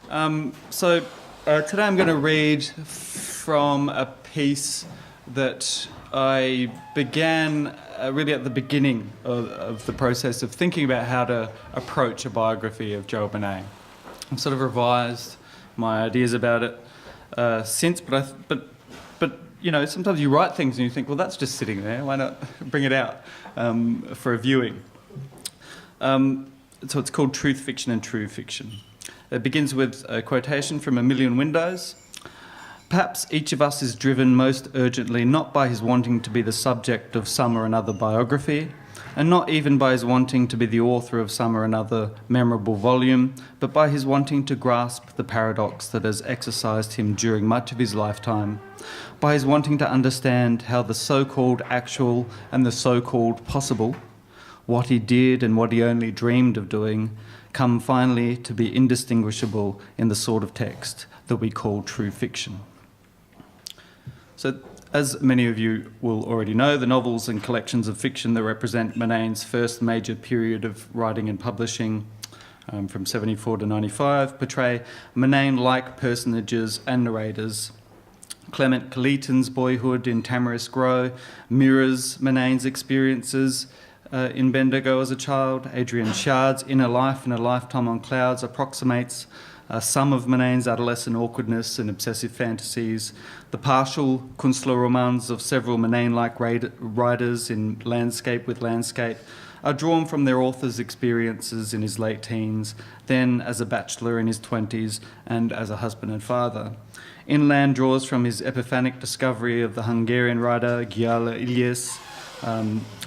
Today I'm going to read from a piece that I began really at the beginning of the process of thinking about how to approach a biography of Gerald Murnane. I've sort of revised my ideas about it since, but you know, sometimes you write things and you think, well, that's just sitting there. Why not bring it out for a viewing? So it's called Truth Fiction and True Fiction. It begins with a quotation from A Million Windows. Perhaps each of us is driven most urgently not by his wanting to be the subject of some or another biography, and not even by his wanting to be the author of some or another memorable volume, but by his wanting to grasp the paradox that has exercised him during much of his lifetime, by his wanting to understand how the so-called actual and the so-called possible, what he did and what he only dreamed of doing, come finally to be indistinguishable in the sort of text that we call true fiction. So, as many of you will already know, the novels and collections of fiction that represent Murnane's first major period of writing and publishing, from 74 to 95, portray Murnane-like personages and narrators. Clement Colleton's boyhood in Tamarisk Row mirrors Murnane's experiences in Bendigo as a child. Adrian Chard's inner life and a lifetime on clouds approximates some of Murnane's adolescent awkwardness and obsessive fantasies. The partial Künstlerromans of several Murnane-like writers in Landscape with Landscape are drawn from their author's experiences in his late teens, then as a bachelor in his 20s and as a husband and father. Inland draws from his epiphanic discovery of the Hungarian writer Gyula Ilyes,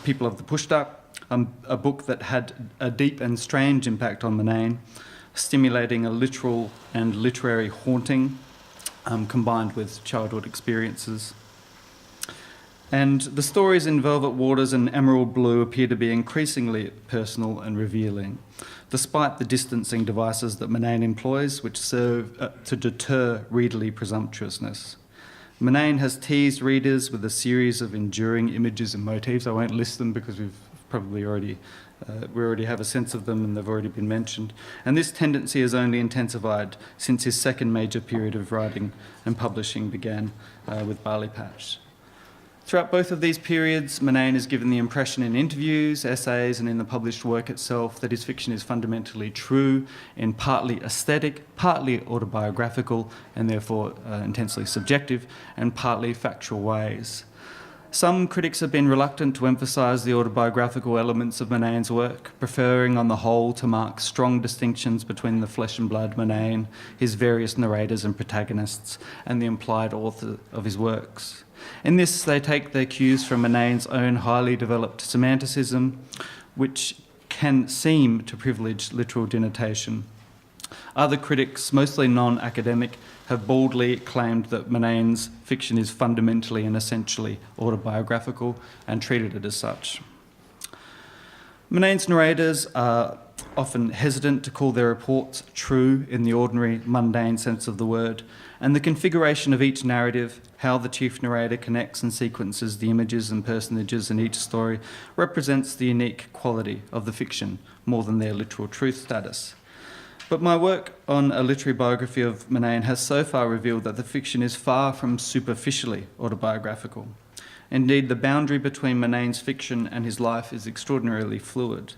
People of the Pushta, a book that had a deep and strange impact on Murnane, stimulating a literal and literary haunting combined with childhood experiences. And the stories in Velvet Waters and Emerald Blue appear to be increasingly personal and revealing, despite the distancing devices that Murnane employs, which serve to deter readerly presumptuousness. Murnane has teased readers with a series of enduring images and motifs. I won't list them because we already have a sense of them and they've already been mentioned. And this tendency has only intensified since his second major period of writing and publishing began with Barley Patch. Throughout both of these periods, Murnane is given the impression in interviews, essays, and in the published work itself that his fiction is fundamentally true in partly aesthetic, partly autobiographical, and therefore intensely subjective, and partly factual ways. Some critics have been reluctant to emphasise the autobiographical elements of Murnane's work, preferring on the whole to mark strong distinctions between the flesh and blood Murnane, his various narrators and protagonists, and the implied author of his works. In this, they take their cues from Murnane's own highly developed semanticism, which can seem to privilege literal denotation. Other critics, mostly non-academic, have boldly claimed that Murnane's fiction is fundamentally and essentially autobiographical and treated it as such. Murnane's narrators are often hesitant to call their reports true in the ordinary, mundane sense of the word, and the configuration of each narrative, how the chief narrator connects and sequences the images and personages in each story, represents the unique quality of the fiction more than their literal truth status. But my work on a literary biography of Murnane has so far revealed that the fiction is far from superficially autobiographical. Indeed, the boundary between Murnane's fiction and his life is extraordinarily fluid.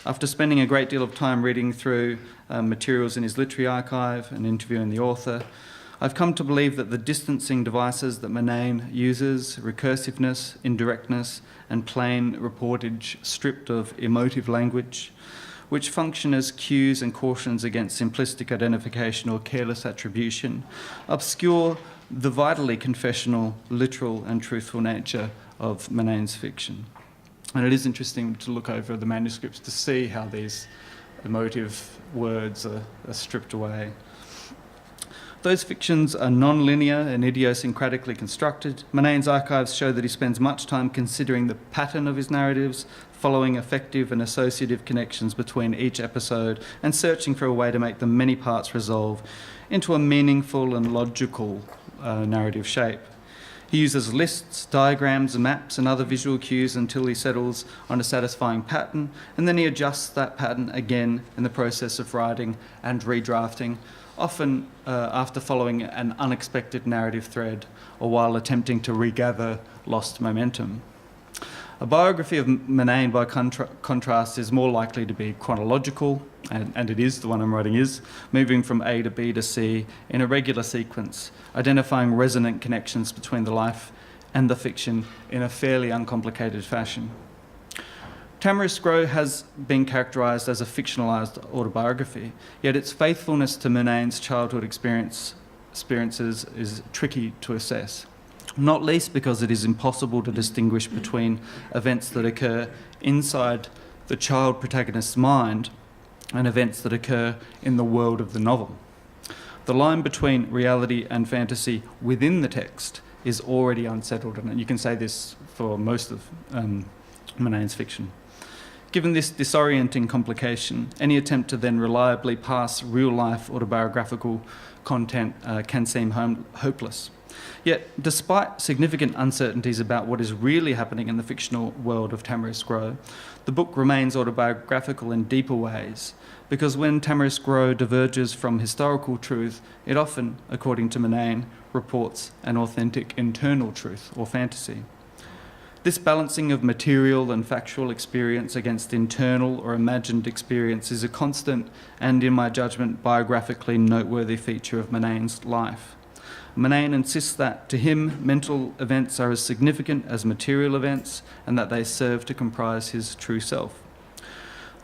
After spending a great deal of time reading through materials in his literary archive and interviewing the author, I've come to believe that the distancing devices that Murnane uses, recursiveness, indirectness, and plain reportage stripped of emotive language, which function as cues and cautions against simplistic identification or careless attribution, obscure the vitally confessional, literal and truthful nature of Murnane's fiction. And it is interesting to look over the manuscripts to see how these emotive words are stripped away. Those fictions are non-linear and idiosyncratically constructed. Murnane's archives show that he spends much time considering the pattern of his narratives, following effective and associative connections between each episode, and searching for a way to make the many parts resolve into a meaningful and logical narrative shape. He uses lists, diagrams, maps and other visual cues until he settles on a satisfying pattern, and then he adjusts that pattern again in the process of writing and redrafting, often after following an unexpected narrative thread or while attempting to regather lost momentum. A biography of Murnane, by contrast, is more likely to be chronological, and it is, the one I'm writing is, moving from A to B to C in a regular sequence, identifying resonant connections between the life and the fiction in a fairly uncomplicated fashion. Tamarisk Grove has been characterised as a fictionalised autobiography, yet its faithfulness to Murnane's childhood experiences is tricky to assess. Not least because it is impossible to distinguish between events that occur inside the child protagonist's mind and events that occur in the world of the novel. The line between reality and fantasy within the text is already unsettled, and you can say this for most of Murnane's fiction. Given this disorienting complication, any attempt to then reliably pass real-life autobiographical content can seem hopeless. Yet, despite significant uncertainties about what is really happening in the fictional world of Tamarisk Grove, the book remains autobiographical in deeper ways, because when Tamarisk Grove diverges from historical truth, it often, according to Murnane, reports an authentic internal truth or fantasy. This balancing of material and factual experience against internal or imagined experience is a constant and, in my judgment, biographically noteworthy feature of Murnane's life. Murnane insists that, to him, mental events are as significant as material events and that they serve to comprise his true self.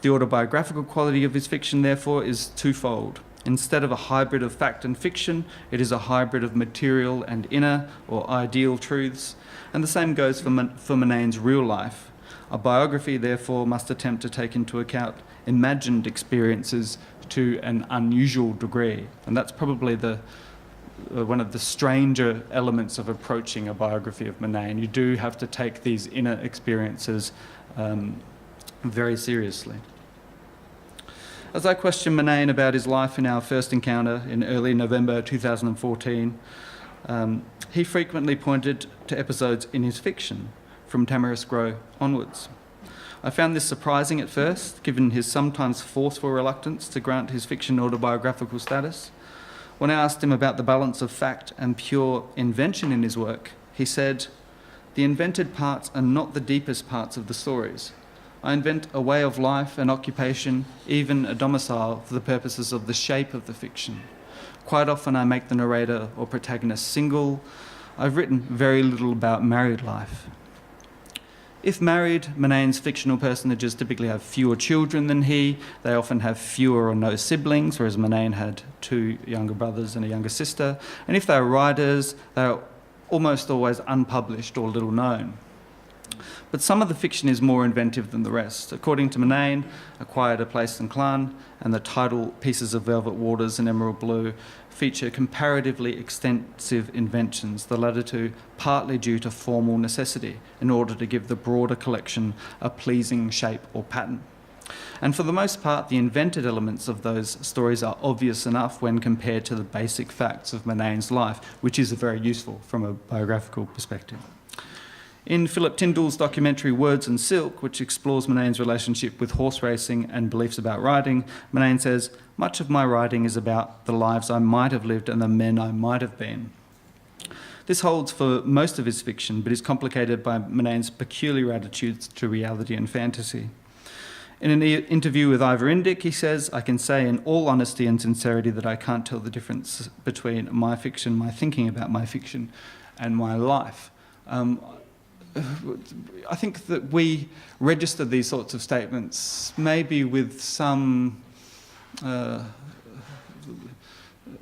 The autobiographical quality of his fiction, therefore, is twofold. Instead of a hybrid of fact and fiction, it is a hybrid of material and inner or ideal truths, and the same goes for Murnane's real life. A biography, therefore, must attempt to take into account imagined experiences to an unusual degree, and that's probably one of the stranger elements of approaching a biography of Murnane. You do have to take these inner experiences very seriously. As I questioned Murnane about his life in our first encounter in early November 2014, he frequently pointed to episodes in his fiction from Tamarisk Grove onwards. I found this surprising at first, given his sometimes forceful reluctance to grant his fiction autobiographical status. When I asked him about the balance of fact and pure invention in his work, he said, "The invented parts are not the deepest parts of the stories. I invent a way of life, an occupation, even a domicile for the purposes of the shape of the fiction. Quite often I make the narrator or protagonist single. I've written very little about married life." If married, Murnane's fictional personages typically have fewer children than he. They often have fewer or no siblings, whereas Murnane had 2 younger brothers and a younger sister. And if they're writers, they're almost always unpublished or little known. But some of the fiction is more inventive than the rest. According to Murnane, A Quieter Place Than Clun and the title Pieces of Velvet Waters and Emerald Blue feature comparatively extensive inventions, the latter two partly due to formal necessity, in order to give the broader collection a pleasing shape or pattern. And for the most part, the invented elements of those stories are obvious enough when compared to the basic facts of Murnane's life, which is very useful from a biographical perspective. In Philip Tyndall's documentary Words and Silk, which explores Murnane's relationship with horse racing and beliefs about writing, Murnane says, "Much of my writing is about the lives I might have lived and the men I might have been." This holds for most of his fiction, but is complicated by Murnane's peculiar attitudes to reality and fantasy. In an interview with Ivor Indyk, he says, "I can say in all honesty and sincerity that I can't tell the difference between my fiction, my thinking about my fiction, and my life." I think that we register these sorts of statements maybe with some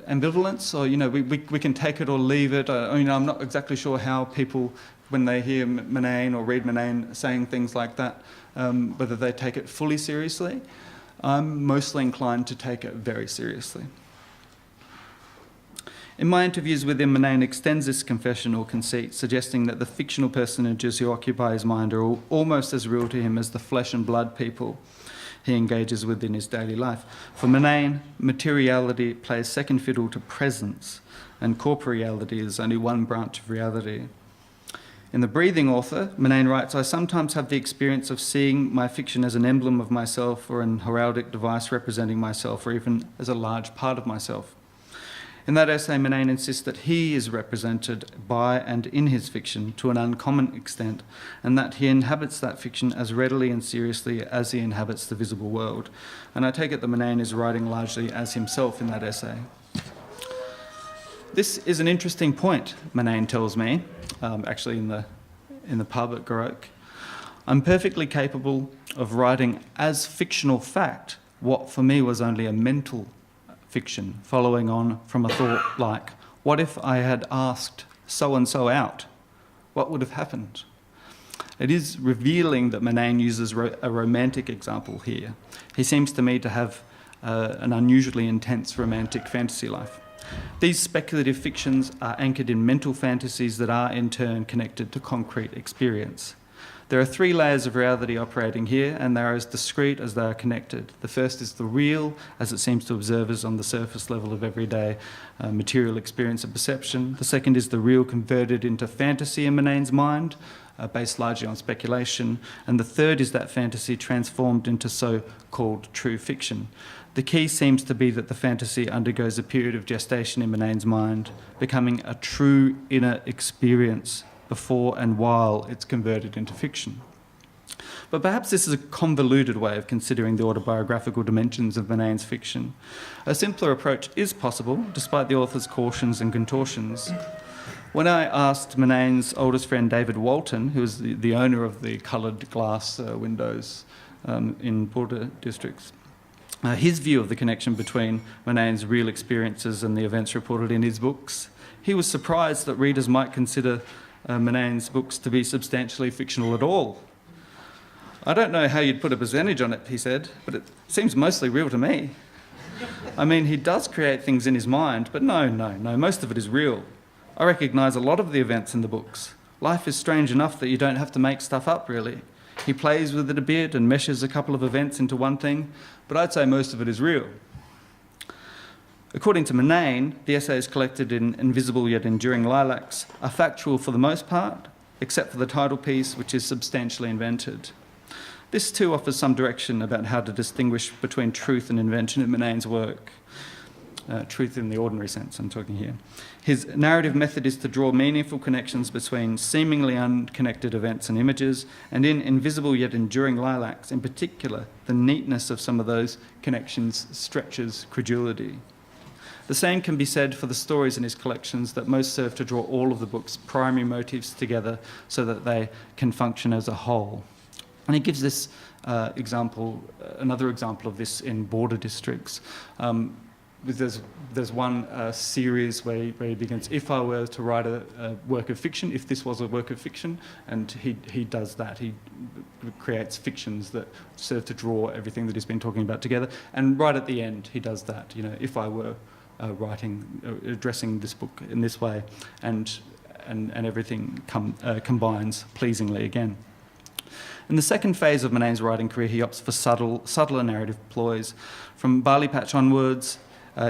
ambivalence, or we can take it or leave it. I'm not exactly sure how people, when they hear Murnane or read Murnane saying things like that, whether they take it fully seriously. I'm mostly inclined to take it very seriously. In my interviews with him, Murnane extends this confession or conceit, suggesting that the fictional personages who occupy his mind are almost as real to him as the flesh and blood people he engages with in his daily life. For Murnane, materiality plays second fiddle to presence, and corporeality is only one branch of reality. In The Breathing Author, Murnane writes, I sometimes have the experience of seeing my fiction as an emblem of myself or an heraldic device representing myself or even as a large part of myself. In that essay, Murnane insists that he is represented by and in his fiction to an uncommon extent, and that he inhabits that fiction as readily and seriously as he inhabits the visible world. And I take it that Murnane is writing largely as himself in that essay. This is an interesting point, Murnane tells me, actually in the pub at Gerald. I'm perfectly capable of writing as fictional fact what for me was only a mental fiction, following on from a thought like, what if I had asked so-and-so out? What would have happened? It is revealing that Murnane uses a romantic example here. He seems to me to have an unusually intense romantic fantasy life. These speculative fictions are anchored in mental fantasies that are in turn connected to concrete experience. There are three layers of reality operating here, and they are as discrete as they are connected. The first is the real, as it seems to observers on the surface level of everyday material experience and perception. The second is the real converted into fantasy in Murnane's mind, based largely on speculation. And the third is that fantasy transformed into so-called true fiction. The key seems to be that the fantasy undergoes a period of gestation in Murnane's mind, becoming a true inner experience before and while it's converted into fiction. But perhaps this is a convoluted way of considering the autobiographical dimensions of Murnane's fiction. A simpler approach is possible, despite the author's cautions and contortions. When I asked Murnane's oldest friend David Walton, who is the owner of the coloured glass windows in border districts, his view of the connection between Murnane's real experiences and the events reported in his books, he was surprised that readers might consider Murnane's books to be substantially fictional at all. I don't know how you'd put a percentage on it, he said, but it seems mostly real to me. I mean, he does create things in his mind, but no, most of it is real. I recognise a lot of the events in the books. Life is strange enough that you don't have to make stuff up, really. He plays with it a bit and meshes a couple of events into one thing, but I'd say most of it is real. According to Murnane, the essays collected in Invisible Yet Enduring Lilacs are factual for the most part, except for the title piece, which is substantially invented. This too offers some direction about how to distinguish between truth and invention in Murnane's work. Truth in the ordinary sense, I'm talking here. His narrative method is to draw meaningful connections between seemingly unconnected events and images, and in Invisible Yet Enduring Lilacs, in particular, the neatness of some of those connections stretches credulity. The same can be said for the stories in his collections that most serve to draw all of the book's primary motifs together so that they can function as a whole. And he gives this another example of this in border districts. There's one series where he begins, if I were to write a work of fiction, if this was a work of fiction, and he does that. He creates fictions that serve to draw everything that he's been talking about together. And right at the end, he does that, if I were addressing this book in this way, and everything combines pleasingly again. In the second phase of Murnane's writing career, he opts for subtler narrative ploys. From Barley Patch onwards,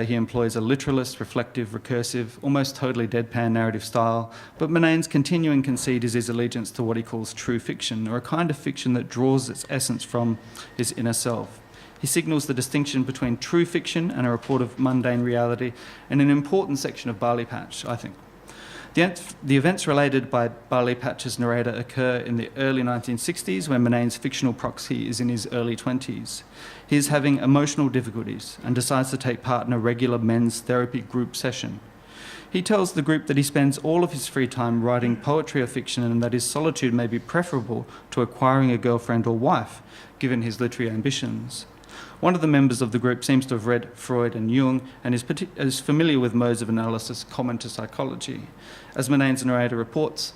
he employs a literalist, reflective, recursive, almost totally deadpan narrative style, but Murnane's continuing conceit is his allegiance to what he calls true fiction, or a kind of fiction that draws its essence from his inner self. He signals the distinction between true fiction and a report of mundane reality in an important section of Barley Patch, I think. The events related by Barley Patch's narrator occur in the early 1960s, when Murnane's fictional proxy is in his early 20s. He is having emotional difficulties and decides to take part in a regular men's therapy group session. He tells the group that he spends all of his free time writing poetry or fiction, and that his solitude may be preferable to acquiring a girlfriend or wife, given his literary ambitions. One of the members of the group seems to have read Freud and Jung and is familiar with modes of analysis common to psychology. As Murnane's narrator reports,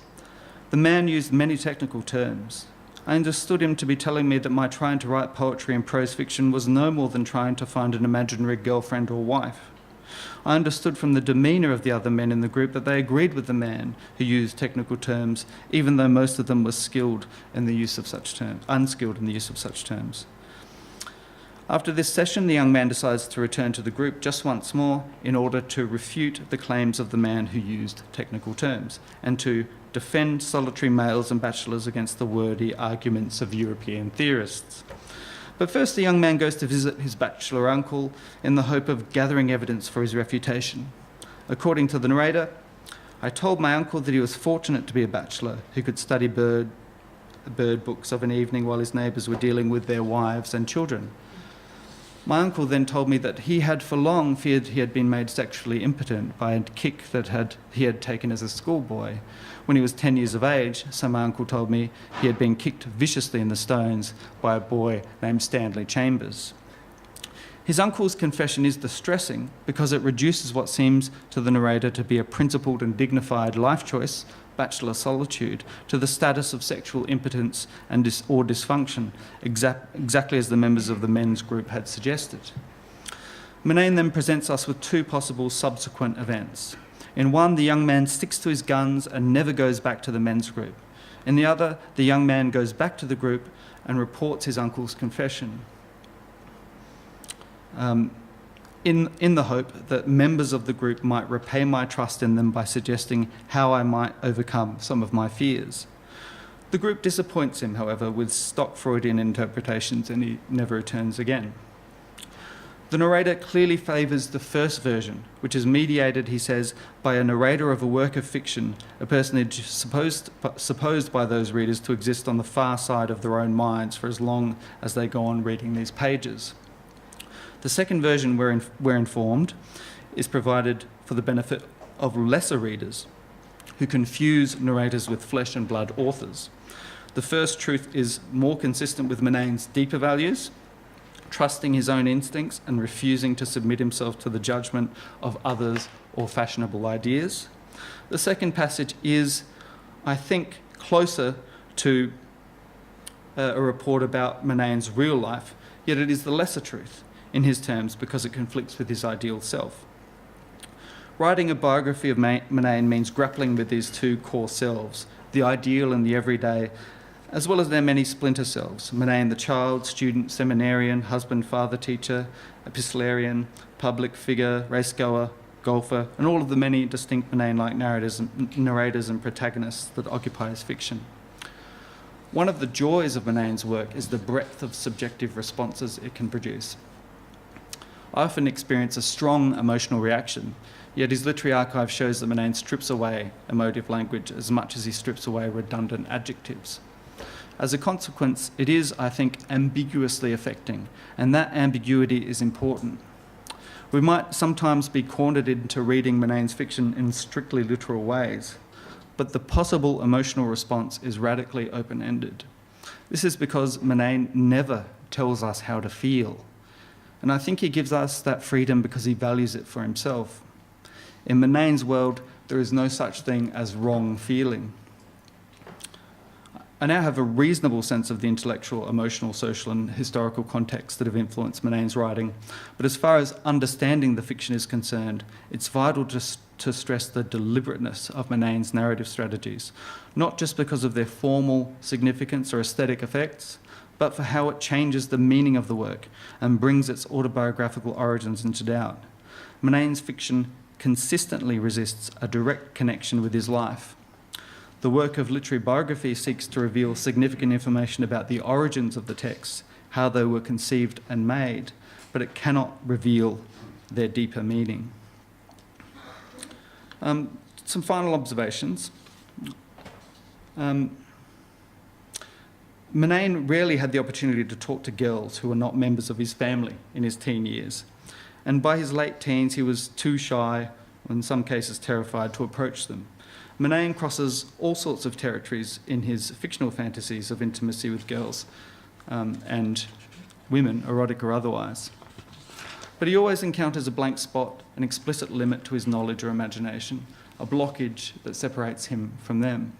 the man used many technical terms. I understood him to be telling me that my trying to write poetry and prose fiction was no more than trying to find an imaginary girlfriend or wife. I understood from the demeanour of the other men in the group that they agreed with the man who used technical terms, even though most of them were unskilled in the use of such terms. After this session, the young man decides to return to the group just once more in order to refute the claims of the man who used technical terms and to defend solitary males and bachelors against the wordy arguments of European theorists. But first, the young man goes to visit his bachelor uncle in the hope of gathering evidence for his refutation. According to the narrator, I told my uncle that he was fortunate to be a bachelor who could study bird books of an evening while his neighbours were dealing with their wives and children. My uncle then told me that he had for long feared he had been made sexually impotent by a kick that he had taken as a schoolboy. When he was 10 years of age, so my uncle told me he had been kicked viciously in the stones by a boy named Stanley Chambers. His uncle's confession is distressing because it reduces what seems to the narrator to be a principled and dignified life choice, bachelor solitude, to the status of sexual impotence or dysfunction, exactly as the members of the men's group had suggested. Murnane then presents us with two possible subsequent events. In one, the young man sticks to his guns and never goes back to the men's group. In the other, the young man goes back to the group and reports his uncle's confession. In the hope that members of the group might repay my trust in them by suggesting how I might overcome some of my fears. The group disappoints him, however, with stock Freudian interpretations, and he never returns again. The narrator clearly favours the first version, which is mediated, he says, by a narrator of a work of fiction, a personage supposed by those readers to exist on the far side of their own minds for as long as they go on reading these pages. The second version, we're informed, is provided for the benefit of lesser readers who confuse narrators with flesh and blood authors. The first truth is more consistent with Murnane's deeper values, trusting his own instincts and refusing to submit himself to the judgment of others or fashionable ideas. The second passage is, I think, closer to a report about Murnane's real life, yet it is the lesser truth in his terms because it conflicts with his ideal self. Writing a biography of Murnane means grappling with these two core selves, the ideal and the everyday, as well as their many splinter selves. Murnane the child, student, seminarian, husband, father, teacher, epistolarian, public figure, racegoer, golfer, and all of the many distinct Murnane-like narrators and protagonists that occupy his fiction. One of the joys of Murnane's work is the breadth of subjective responses it can produce. I often experience a strong emotional reaction, yet his literary archive shows that Murnane strips away emotive language as much as he strips away redundant adjectives. As a consequence, it is, I think, ambiguously affecting, and that ambiguity is important. We might sometimes be cornered into reading Murnane's fiction in strictly literal ways, but the possible emotional response is radically open-ended. This is because Murnane never tells us how to feel. And I think he gives us that freedom because he values it for himself. In Murnane's world, there is no such thing as wrong feeling. I now have a reasonable sense of the intellectual, emotional, social and historical contexts that have influenced Murnane's writing, but as far as understanding the fiction is concerned, it's vital to stress the deliberateness of Murnane's narrative strategies, not just because of their formal significance or aesthetic effects, but for how it changes the meaning of the work and brings its autobiographical origins into doubt. Murnane's fiction consistently resists a direct connection with his life. The work of literary biography seeks to reveal significant information about the origins of the texts, how they were conceived and made, but it cannot reveal their deeper meaning. Some final observations. Murnane rarely had the opportunity to talk to girls who were not members of his family in his teen years. And by his late teens, he was too shy, or in some cases terrified, to approach them. Murnane crosses all sorts of territories in his fictional fantasies of intimacy with girls and women, erotic or otherwise. But he always encounters a blank spot, an explicit limit to his knowledge or imagination, a blockage that separates him from them.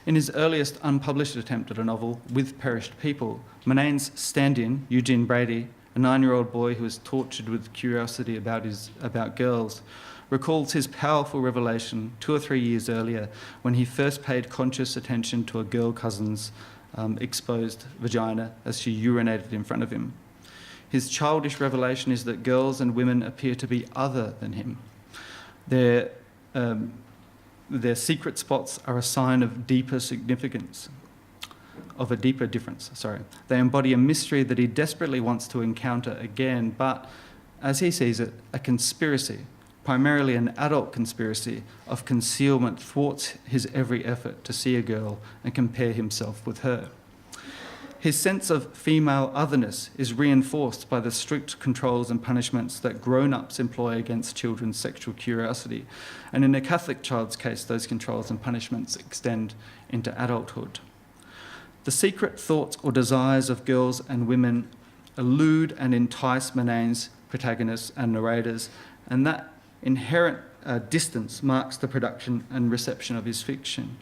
In his earliest unpublished attempt at a novel, With Perished People, Murnane's stand-in, Eugene Brady, a 9-year-old boy who is tortured with curiosity about girls, recalls his powerful revelation 2 or 3 years earlier when he first paid conscious attention to a girl cousin's exposed vagina as she urinated in front of him. His childish revelation is that girls and women appear to be other than him. Their secret spots are a sign of deeper significance, of a deeper difference, sorry. They embody a mystery that he desperately wants to encounter again, but, as he sees it, a conspiracy, primarily an adult conspiracy of concealment, thwarts his every effort to see a girl and compare himself with her. His sense of female otherness is reinforced by the strict controls and punishments that grown-ups employ against children's sexual curiosity. And in a Catholic child's case, those controls and punishments extend into adulthood. The secret thoughts or desires of girls and women elude and entice Murnane's protagonists and narrators, and that inherent distance marks the production and reception of his fiction.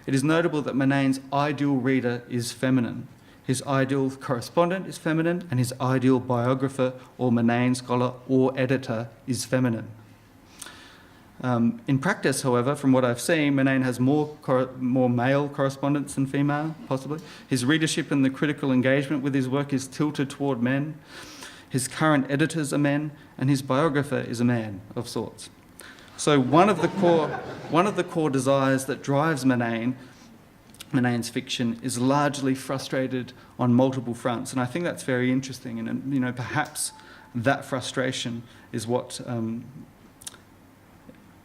It is notable that Murnane's ideal reader is feminine. His ideal correspondent is feminine, and his ideal biographer or Murnane scholar or editor is feminine. In practice, however, from what I've seen, Murnane has more male correspondents than female, possibly. His readership and the critical engagement with his work is tilted toward men. His current editors are men, and his biographer is a man of sorts. So one of the core desires that drives Murnane's fiction is largely frustrated on multiple fronts, and I think that's very interesting. And perhaps that frustration is what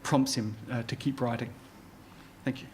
prompts him to keep writing. Thank you.